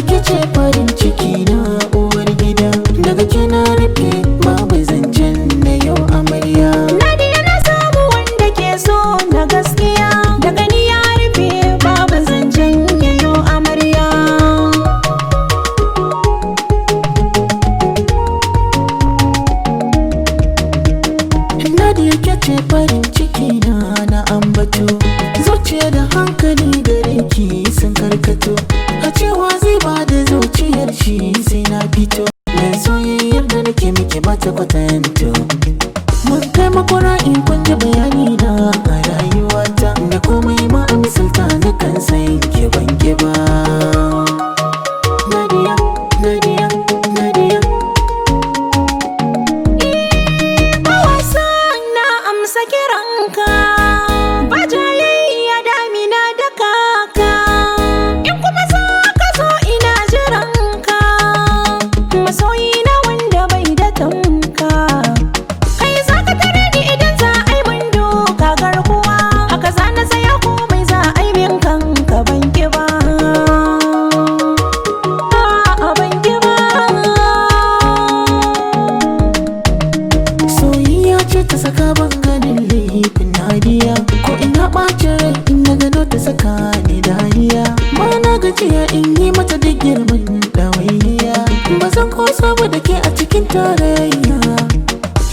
ke ce farin ciki na uwar gida, daga kina rufe babu zancen na yau amarya. Nadia na samu wanda ke so na gaskiya, daga ni ya rufe babu zancen yayo amarya. Nadia ke ce farin ciki na ambato, zuciya da hankali gare ki sun karkato, a cewa zai ba da zuciyar shi sai na fito. Mai soyayyar da nake miki ba ta kwatanto, mun kai makura in kun ji bayani na a rayuwata, da komai ma a misalta na kan san ki ban ki ba. Nadia, Nadia, Nadia. Ba wasa na amsa kiranka, ba jayayya damina da kaka, in kuma za ka zo ina jiranka, masoyi na wanda bai da tamka. Kai za ka tare ni idan za a yi min doka garkuwa, haka za na tsaya komai za a yi min kanka ban ki ba. A'a ban ki ba. Soyayya ce ta saka ban ganin laifin Nadia, ko ina ɓacin rai in na gano ta saka ni dariya. Ma na gajiya in yi mata da girman ɗawainiya, ba zan ko saboda ke a cikin tarayya.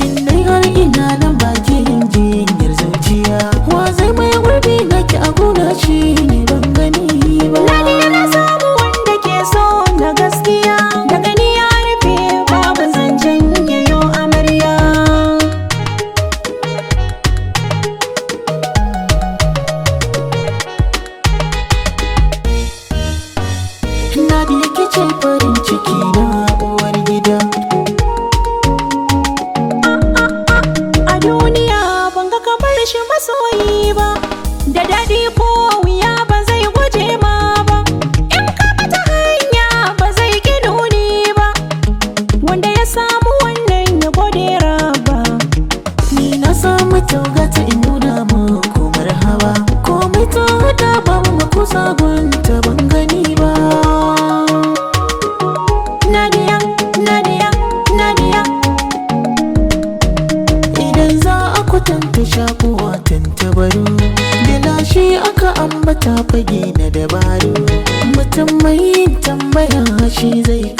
In dai har ina nan baki yin jinyar zuciya, wa zai mai gurbi na ki a gona shi ne ban gani ba. Nadia na samu wanda ke so na gaskiya, daga ni ya rufe babu zancen yayo amarya. Nadia ke ce farin ciki na uwar gida. A duniya ban ga kamar shi masoyi ba, da daɗi ko wuya ba zai guje ma ba, in ka mata hanya ba zai ki nuni ba, wanda ya samu wannan ya gode raba. Ni na samu taugata in nuna muku marhaba, komai ta hada ba mu kusa gunta ban gani ba. Nadia, Nadia, Nadia. Idan za a kwatanta shakuwa tantabaru, da shi aka ambata fage na dabaru, mutum mai yin tambaya shi zai